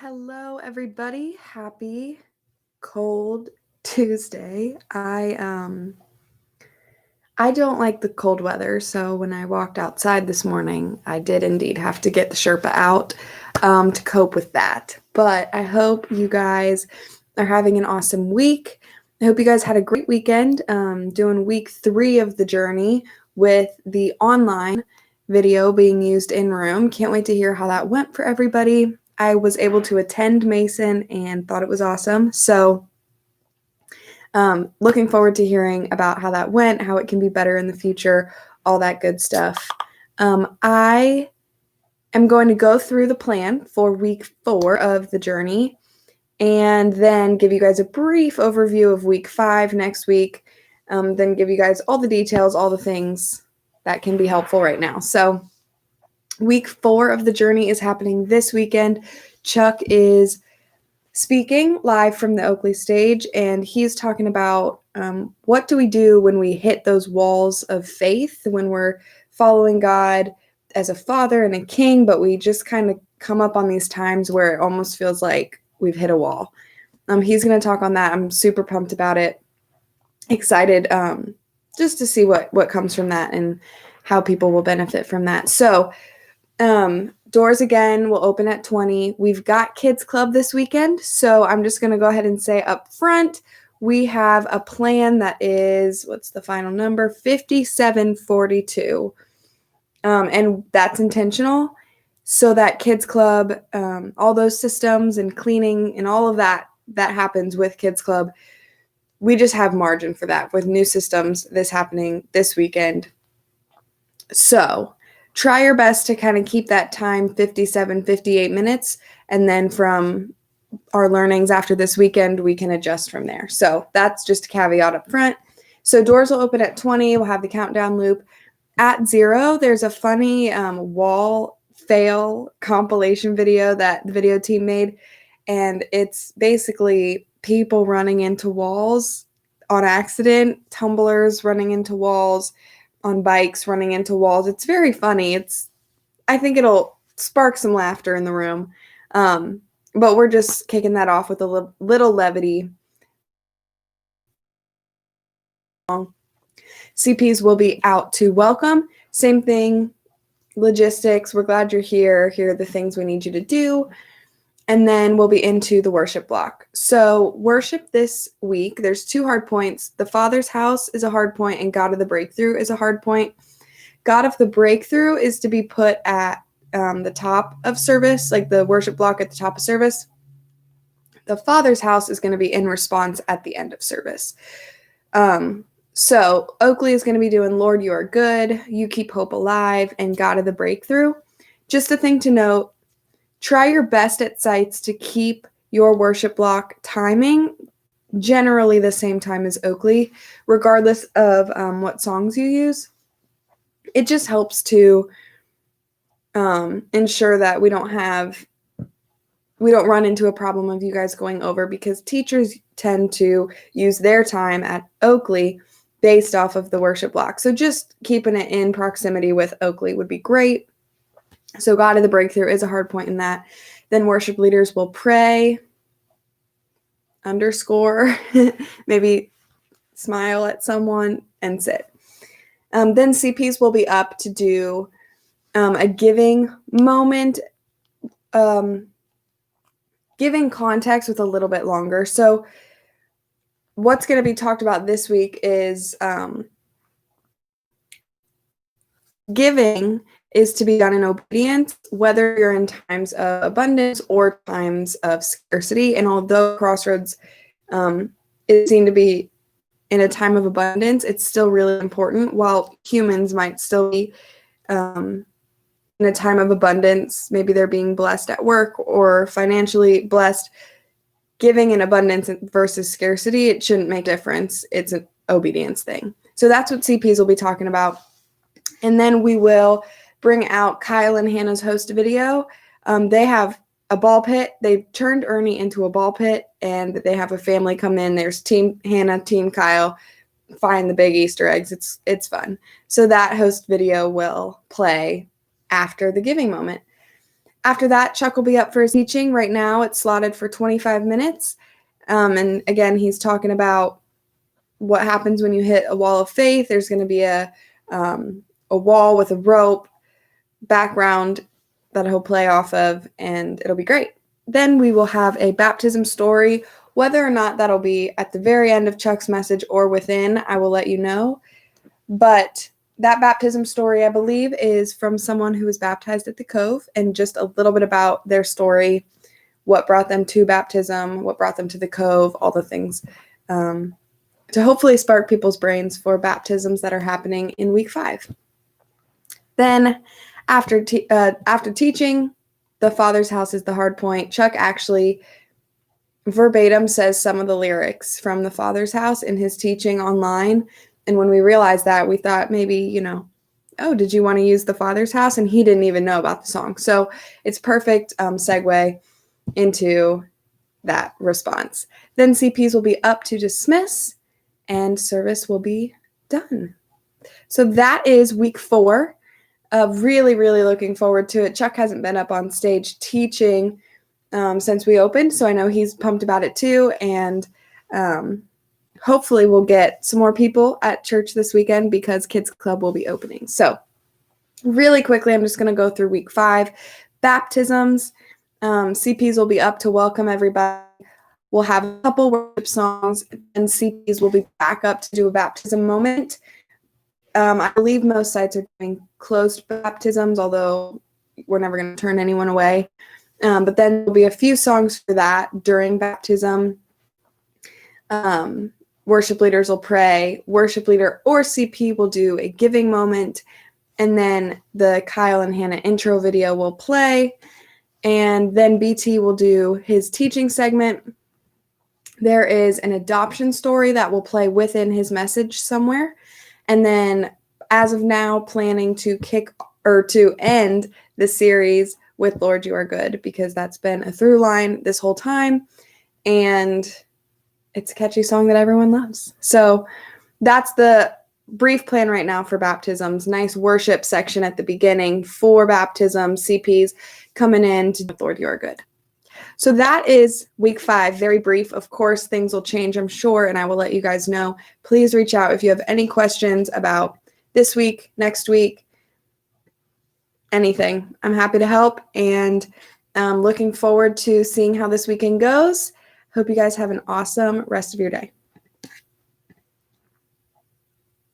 Hello, everybody. Happy cold Tuesday. I don't like the cold weather, so when I walked outside this morning, I did indeed have to get the Sherpa out to cope with that. But I hope you guys are having an awesome week. I hope you guys had a great weekend doing week 3 of the journey with the online video being used in room. Can't wait to hear how that went for everybody. I was able to attend Mason and thought it was awesome. So looking forward to hearing about how that went, how it can be better in the future, all that good stuff. I am going to go through the plan for week 4 of the journey and then give you guys a brief overview of week 5 next week, then give you guys all the details, all the things that can be helpful right now. So week 4 of the journey is happening this weekend. Chuck is speaking live from the Oakley stage, and he's talking about what do we do when we hit those walls of faith, when we're following God as a father and a king, but we just kind of come up on these times where it almost feels like we've hit a wall. He's going to talk on that. I'm super pumped about it. Excited just to see what comes from that and how people will benefit from that. So doors again will open at 20. We've got Kids Club this weekend, so I'm just going to go ahead and say up front, we have a plan that is, what's the final number? 5742. And that's intentional so that Kids Club, all those systems and cleaning and all of that happens with Kids Club. We just have margin for that with new systems, this happening this weekend. So try your best to kind of keep that time 57, 58 minutes. And then from our learnings after this weekend, we can adjust from there. So that's just a caveat up front. So doors will open at 20. We'll have the countdown loop. At 0, there's a funny wall fail compilation video that the video team made. And it's basically people running into walls on accident, tumblers running into walls, on bikes running into walls. It's very funny. I think it'll spark some laughter in the room. But we're just kicking that off with a little levity. CPs will be out to welcome. Same thing, logistics. We're glad you're here. Here are the things we need you to do. And then we'll be into the worship block. So worship this week, there's 2 hard points. The Father's house is a hard point, and God of the breakthrough is a hard point. God of the breakthrough is to be put at the top of service, like the worship block at the top of service. The Father's house is going to be in response at the end of service. So Oakley is going to be doing Lord, You Are Good, You Keep Hope Alive, and God of the Breakthrough. Just a thing to note, try your best at sites to keep your worship block timing generally the same time as Oakley, regardless of what songs you use. It just helps to ensure that we don't run into a problem of you guys going over, because teachers tend to use their time at Oakley based off of the worship block. So just keeping it in proximity with Oakley would be great. So God of the breakthrough is a hard point in that. Then worship leaders will pray, underscore, maybe smile at someone and sit. Then CPs will be up to do a giving moment, giving context with a little bit longer. So what's going to be talked about this week is giving is to be done in obedience, whether you're in times of abundance or times of scarcity. And although Crossroads is seen to be in a time of abundance, it's still really important. While humans might still be in a time of abundance, maybe they're being blessed at work or financially blessed, giving in abundance versus scarcity, it shouldn't make a difference. It's an obedience thing. So that's what CPs will be talking about. And then we will bring out Kyle and Hannah's host video. They have a ball pit. They've turned Ernie into a ball pit, and they have a family come in. There's Team Hannah, Team Kyle, find the big Easter eggs. It's fun. So that host video will play after the giving moment. After that, Chuck will be up for his teaching. Right now, it's slotted for 25 minutes. And again, he's talking about what happens when you hit a wall of faith. There's going to be a wall with a rope background that he'll play off of, and it'll be great. Then we will have a baptism story. Whether or not that'll be at the very end of Chuck's message or within, I will let you know. But that baptism story, I believe, is from someone who was baptized at the Cove, and just a little bit about their story, what brought them to baptism, what brought them to the Cove, all the things, to hopefully spark people's brains for baptisms that are happening in week 5. Then after teaching, the Father's house is the hard point. Chuck actually verbatim says some of the lyrics from the Father's house in his teaching online. And when we realized that, we thought maybe, oh, did you want to use the Father's house? And he didn't even know about the song. So it's perfect segue into that response. Then CPs will be up to dismiss and service will be done. So that is week 4. Really, really looking forward to it. Chuck hasn't been up on stage teaching since we opened, so I know he's pumped about it too. And hopefully we'll get some more people at church this weekend because Kids Club will be opening. So really quickly, I'm just going to go through week 5. Baptisms. CPs will be up to welcome everybody. We'll have a couple worship songs, and CPs will be back up to do a baptism moment. I believe most sites are doing closed baptisms, although we're never going to turn anyone away. But then there'll be a few songs for that during baptism. Worship leaders will pray. Worship leader or CP will do a giving moment. And then the Kyle and Hannah intro video will play. And then BT will do his teaching segment. There is an adoption story that will play within his message somewhere. And then, as of now, planning to end the series with Lord, You Are Good, because that's been a through line this whole time. And it's a catchy song that everyone loves. So that's the brief plan right now for baptisms. Nice worship section at the beginning for baptism. CPs coming in to Lord, You Are Good. So that is week 5, very brief. Of course, things will change, I'm sure, and I will let you guys know. Please reach out if you have any questions about this week, next week, anything. I'm happy to help, and looking forward to seeing how this weekend goes. Hope you guys have an awesome rest of your day.